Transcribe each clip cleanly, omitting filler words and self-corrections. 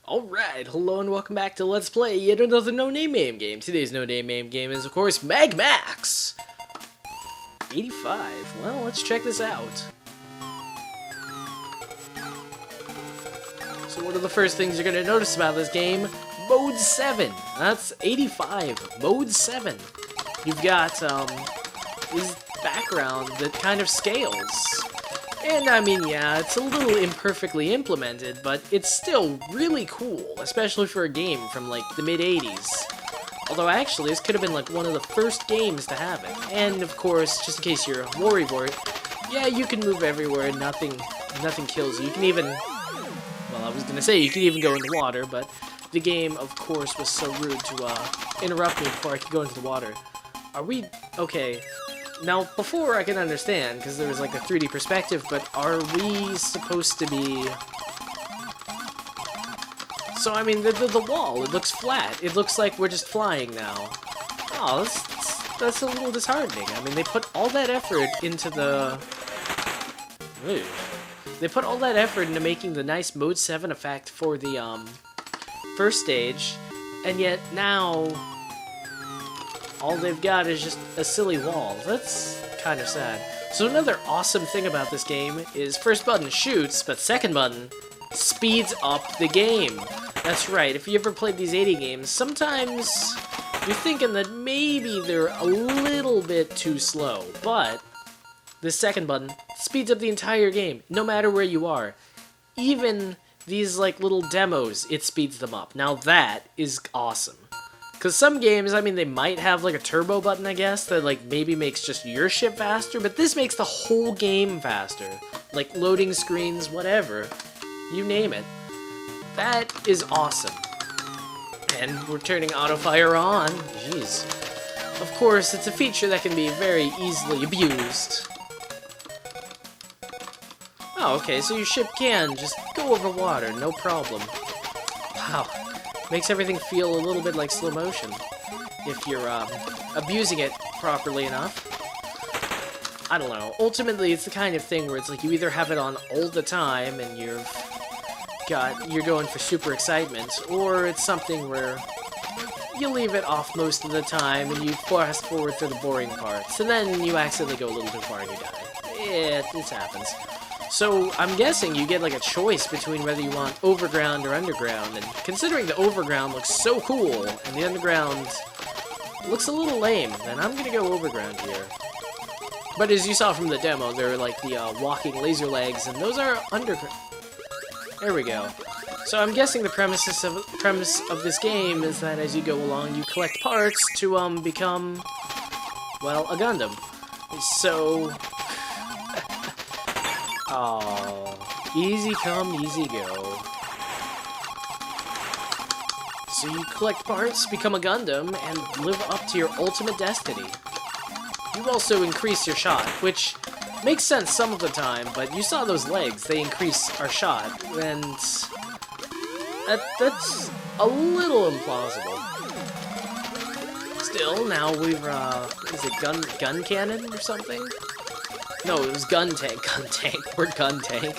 Alright, hello and welcome back to Let's Play yet another no-name MAME game. Today's no-name MAME game is, of course, MagMax! 85. Well, let's check this out. So what are the first things you're going to notice about this game? Mode 7. That's 85. Mode 7. You've got, this background that kind of scales. And I mean, yeah, it's a little imperfectly implemented, but it's still really cool, especially for a game from, like, the mid-80s. Although, actually, this could have been, like, one of the first games to have it. And, of course, just in case you're worried, yeah, you can move everywhere and nothing kills you. You can even, well, I was gonna say you can even go in the water, but the game, of course, was so rude to, interrupt me before I could go into the water. Are we... okay. Now, before I can understand, because there was like a 3D perspective, but are we supposed to be... So, I mean, the wall, it looks flat. It looks like we're just flying now. Oh, that's a little disheartening. I mean, they put all that effort into the... Ooh. They put all that effort into making the nice Mode 7 effect for the, first stage, and yet now... all they've got is just a silly wall. That's kind of sad. So another awesome thing about this game is first button shoots, but second button speeds up the game. That's right, if you ever played these 80 games, sometimes you're thinking that maybe they're a little bit too slow, but the second button speeds up the entire game, no matter where you are. Even these like little demos, it speeds them up. Now that is awesome. Because some games, I mean, they might have, like, a turbo button, I guess, that, like, maybe makes just your ship faster, but this makes the whole game faster. Like, loading screens, whatever. You name it. That is awesome. And we're turning auto-fire on. Jeez. Of course, it's a feature that can be very easily abused. Oh, okay, so your ship can just go over water, no problem. Wow. Makes everything feel a little bit like slow motion, if you're, abusing it properly enough. I don't know. Ultimately, it's the kind of thing where it's like you either have it on all the time and you're going for super excitement, or it's something where you leave it off most of the time and you fast forward through the boring parts, and then you accidentally go a little too far and you die. Yeah, this happens. So, I'm guessing you get, like, a choice between whether you want overground or underground, and considering the overground looks so cool, and the underground looks a little lame, then I'm gonna go overground here. But as you saw from the demo, there are, like, the, walking laser legs, and those are underground. There we go. So I'm guessing the premise of this game is that as you go along, you collect parts to, become, well, a Gundam. So... oh, easy come, easy go. So you collect parts, become a Gundam, and live up to your ultimate destiny. You also increase your shot, which makes sense some of the time, but you saw those legs, they increase our shot, and that's a little implausible. Still, now we've, is it gun cannon or something? No, it was gun tank. Gun tank. We're gun tank. Gun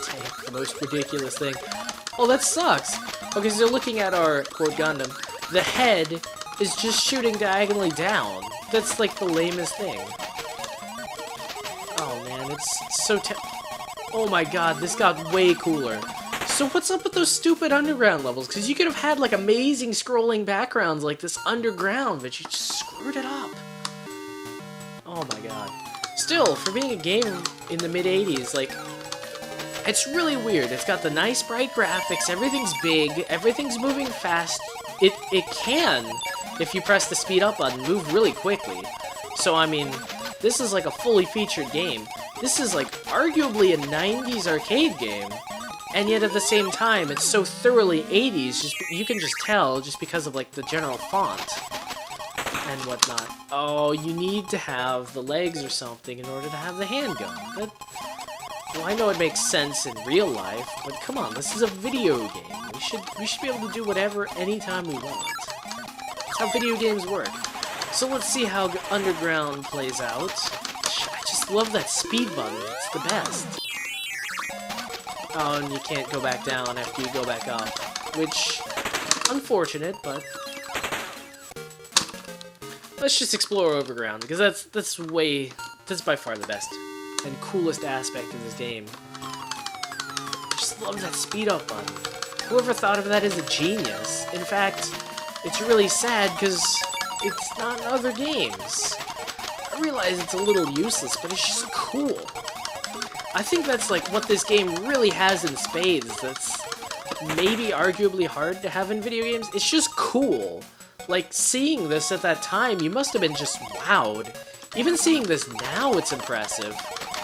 tank. The most ridiculous thing. Oh, that sucks. Okay, so looking at our quote Gundam, the head is just shooting diagonally down. That's like the lamest thing. Oh man, it's so oh my god, this got way cooler. So what's up with those stupid underground levels? Because you could have had like amazing scrolling backgrounds like this underground, but you just screwed it up. Oh my god. Still, for being a game in the mid-80s, like, it's really weird. It's got the nice, bright graphics, everything's big, everything's moving fast. It can, if you press the speed up button, move really quickly. So, I mean, this is like a fully featured game. This is like arguably a 90s arcade game, and yet at the same time, it's so thoroughly 80s, just you can just tell just because of like the general font and whatnot. Oh, you need to have the legs or something in order to have the handgun. Well, I know it makes sense in real life, but come on, this is a video game. We should be able to do whatever anytime we want. That's how video games work. So let's see how Underground plays out. I just love that speed button. It's the best. Oh, and you can't go back down after you go back up. which, unfortunate, but let's just explore overground, because that's by far the best and coolest aspect of this game. I just love that speed up button. Whoever thought of that is a genius. In fact, it's really sad because it's not in other games. I realize it's a little useless, but it's just cool. I think that's like what this game really has in spades that's maybe arguably hard to have in video games. It's just cool. Like, seeing this at that time, you must have been just wowed. Even seeing this now, it's impressive.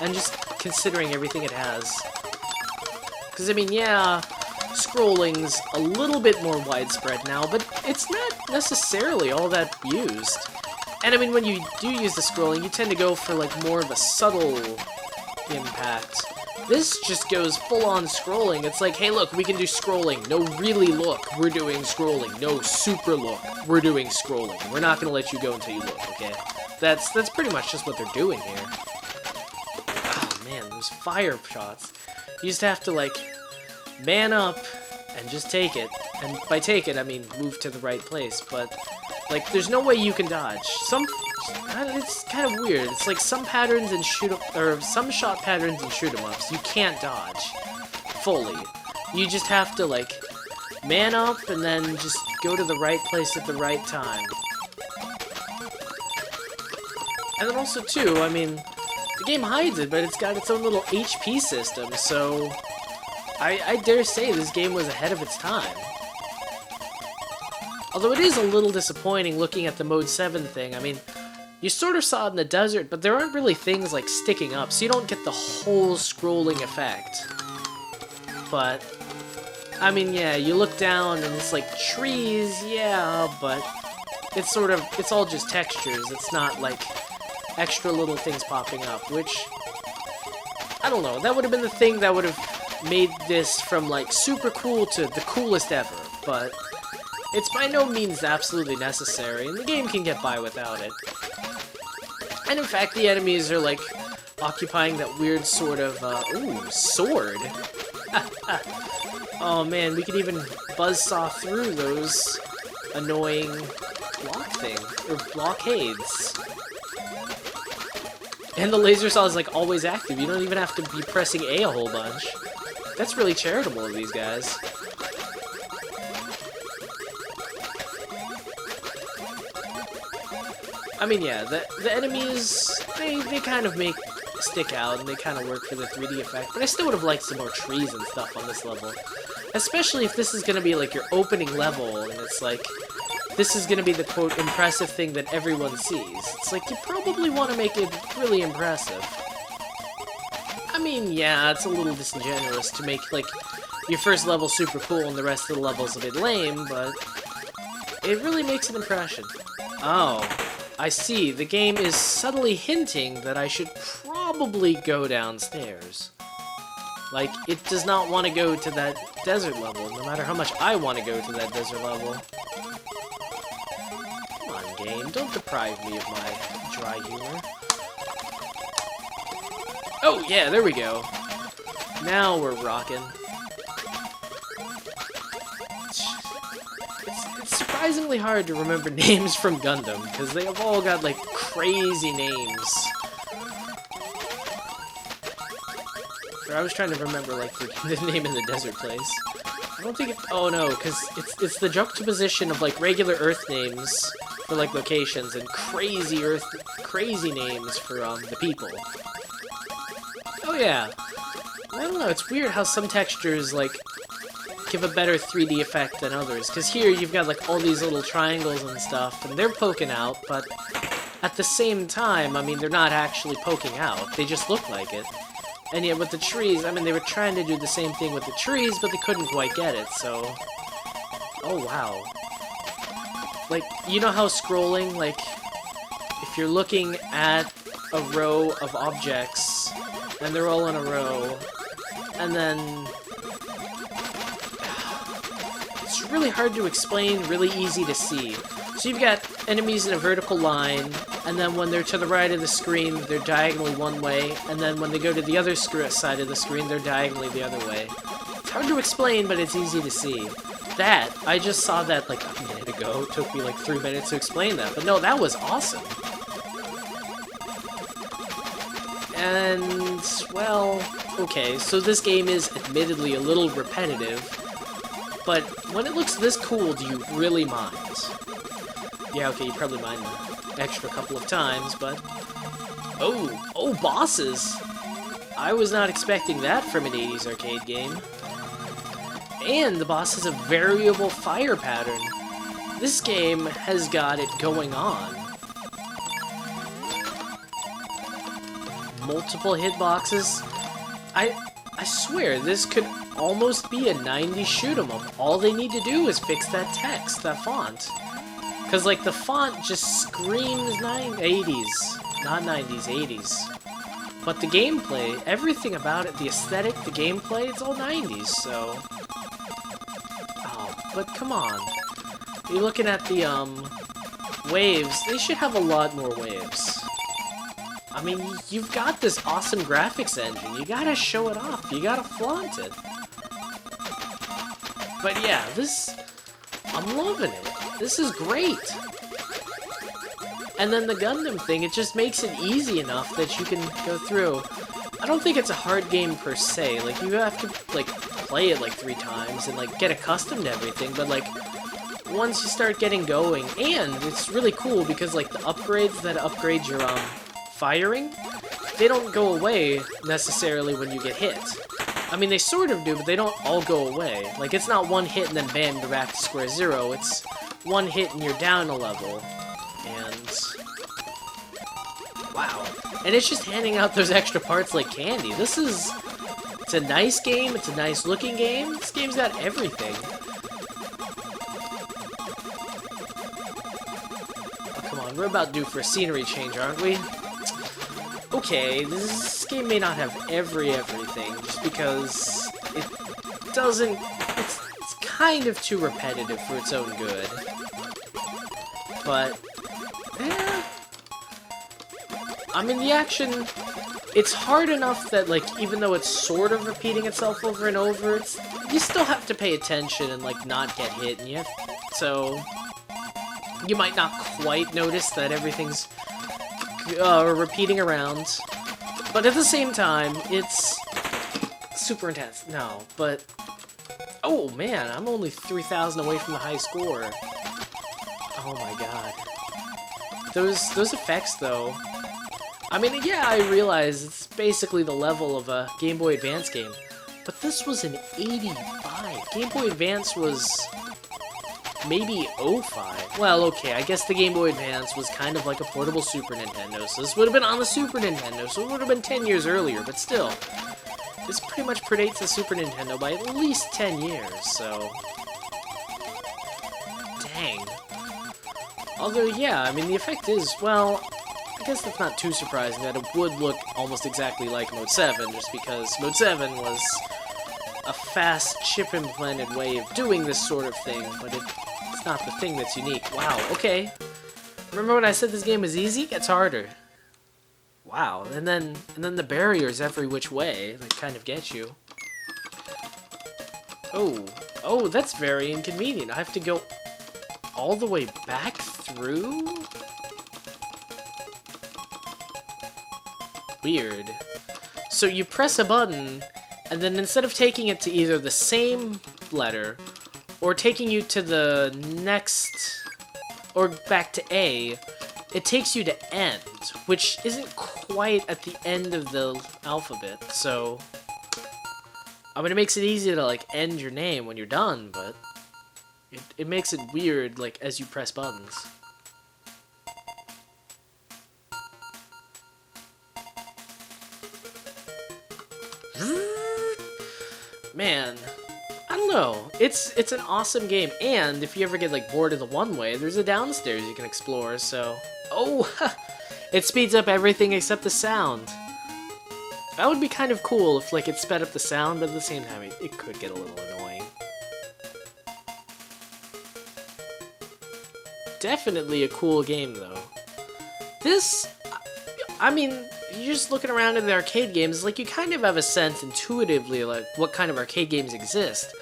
And just considering everything it has. Because, I mean, yeah, scrolling's a little bit more widespread now, but it's not necessarily all that used. And, I mean, when you do use the scrolling, you tend to go for, like, more of a subtle impact. This just goes full-on scrolling. It's like, hey, look, we can do scrolling. No, really, look, we're doing scrolling. No, super look, we're doing scrolling. We're not gonna let you go until you look, okay? That's pretty much just what they're doing here. Oh, man, those fire shots. You just have to, like, man up and just take it. And by take it, I mean move to the right place, but, like, there's no way you can dodge. It's kind of weird. It's like some patterns in some shot patterns in shoot 'em ups you can't dodge fully. You just have to like man up and then just go to the right place at the right time. And then also too, I mean, the game hides it, but it's got its own little HP system, so I dare say this game was ahead of its time. Although it is a little disappointing looking at the Mode 7 thing. I mean, you sort of saw it in the desert, but there aren't really things like sticking up, so you don't get the whole scrolling effect. But, I mean, yeah, you look down and it's like trees, yeah, but it's all just textures. It's not like extra little things popping up, which, I don't know, that would have been the thing that would have made this from like super cool to the coolest ever, but it's by no means absolutely necessary, and the game can get by without it. And in fact, the enemies are, like, occupying that weird sort of, ooh, sword. Oh man, we could even buzzsaw through those annoying blockades. And the laser saw is, like, always active. You don't even have to be pressing A a whole bunch. That's really charitable of these guys. I mean, yeah, the enemies, they kind of stick out, and they kind of work for the 3D effect, but I still would have liked some more trees and stuff on this level. Especially if this is going to be, like, your opening level, and it's like, this is going to be the, quote, impressive thing that everyone sees. It's like, you probably want to make it really impressive. I mean, yeah, it's a little disingenuous to make, like, your first level super cool and the rest of the levels a bit lame, but it really makes an impression. Oh. I see, the game is subtly hinting that I should probably go downstairs. Like, it does not want to go to that desert level, no matter how much I want to go to that desert level. Come on, game, don't deprive me of my dry humor. Oh, yeah, there we go. Now we're rocking. It's surprisingly hard to remember names from Gundam, because they have all got, like, crazy names. Or I was trying to remember, like, the name in the desert place. I don't think it... Oh, no, because it's the juxtaposition of, like, regular Earth names for, like, locations, and crazy names for, the people. Oh, yeah. I don't know, it's weird how some textures, like, give a better 3D effect than others, because here you've got, like, all these little triangles and stuff, and they're poking out, but at the same time, I mean, they're not actually poking out, they just look like it. And yet with the trees, I mean, they were trying to do the same thing with the trees, but they couldn't quite get it, so... Oh, wow. Like, you know how scrolling, like, if you're looking at a row of objects, and they're all in a row, and then... It's really hard to explain, really easy to see. So you've got enemies in a vertical line, and then when they're to the right of the screen, they're diagonally one way, and then when they go to the other side of the screen, they're diagonally the other way. It's hard to explain, but it's easy to see. that, I just saw that like a minute ago. It took me like 3 minutes to explain that. But no, that was awesome. And, well, okay, so this game is admittedly a little repetitive, but when it looks this cool, do you really mind? Yeah, okay, you probably mind the extra couple of times, but... Oh, bosses! I was not expecting that from an 80s arcade game. And the boss has a variable fire pattern. This game has got it going on. Multiple hitboxes. I swear, this could almost be a 90s shoot 'em up. All they need to do is fix that text, that font. Because, like, the font just screams 80s. Not 90s, 80s. But the gameplay, everything about it, the aesthetic, the gameplay, it's all 90s, so... Oh, but come on. You're looking at the, waves. They should have a lot more waves. I mean, you've got this awesome graphics engine. You gotta show it off. You gotta flaunt it. But yeah, I'm loving it. This is great. And then the Gundam thing, it just makes it easy enough that you can go through. I don't think it's a hard game per se. Like, you have to, like, play it, like, 3 times and, like, get accustomed to everything. But, like, once you start getting going, and it's really cool because, like, the upgrades that upgrade your, firing, they don't go away necessarily when you get hit. I mean, they sort of do, but they don't all go away. Like, it's not one hit and then bam, you're back to square zero. It's one hit and you're down a level. And... wow. And it's just handing out those extra parts like candy. It's a nice game, it's a nice looking game. This game's got everything. Oh, come on, we're about due for a scenery change, aren't we? Okay, this game may not have everything, just because it doesn't... It's kind of too repetitive for its own good. But, eh... I mean, the action... It's hard enough that, like, even though it's sort of repeating itself over and over, you still have to pay attention and, like, not get hit, and so... You might not quite notice that everything's... repeating around, but at the same time, it's super intense. No, but oh man, I'm only 3,000 away from the high score. Oh my god, those effects though. I mean, yeah, I realize it's basically the level of a Game Boy Advance game, but this was an 85. Game Boy Advance was maybe 05. Well, okay, I guess the Game Boy Advance was kind of like a portable Super Nintendo, so this would have been on the Super Nintendo, so it would have been 10 years earlier, but still. This pretty much predates the Super Nintendo by at least 10 years, so... Dang. Although, yeah, I mean, the effect is, well... I guess that's not too surprising that it would look almost exactly like Mode 7, just because Mode 7 was a fast, chip-implanted way of doing this sort of thing, but it's not the thing that's unique. Wow, okay. Remember when I said this game was easy? It gets harder. Wow, and then the barriers every which way that kind of get you. Oh, that's very inconvenient. I have to go all the way back through? Weird. So you press a button, and then instead of taking it to either the same letter, or taking you to the next, or back to A, it takes you to end, which isn't quite at the end of the alphabet, so... I mean, it makes it easy to, like, end your name when you're done, but... It makes it weird, like, as you press buttons. Man, I don't know. It's an awesome game, and if you ever get like bored of the one-way, there's a downstairs you can explore, so... Oh! It speeds up everything except the sound. That would be kind of cool if like it sped up the sound, but at the same time it could get a little annoying. Definitely a cool game, though. This... I mean... You're just looking around in the arcade games, like, you kind of have a sense intuitively, like, what kind of arcade games exist.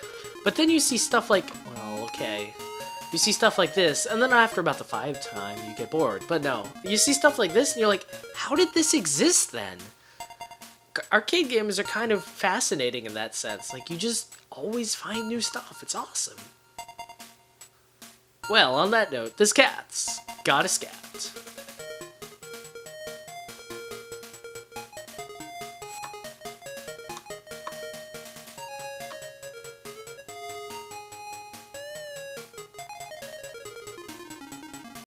But then you see stuff like, well, okay. You see stuff like this, and then after about the 5th time, you get bored. But no, you see stuff like this, and you're like, how did this exist then? Arcade games are kind of fascinating in that sense. Like, you just always find new stuff. It's awesome. Well, on that note, this cat's got a scat.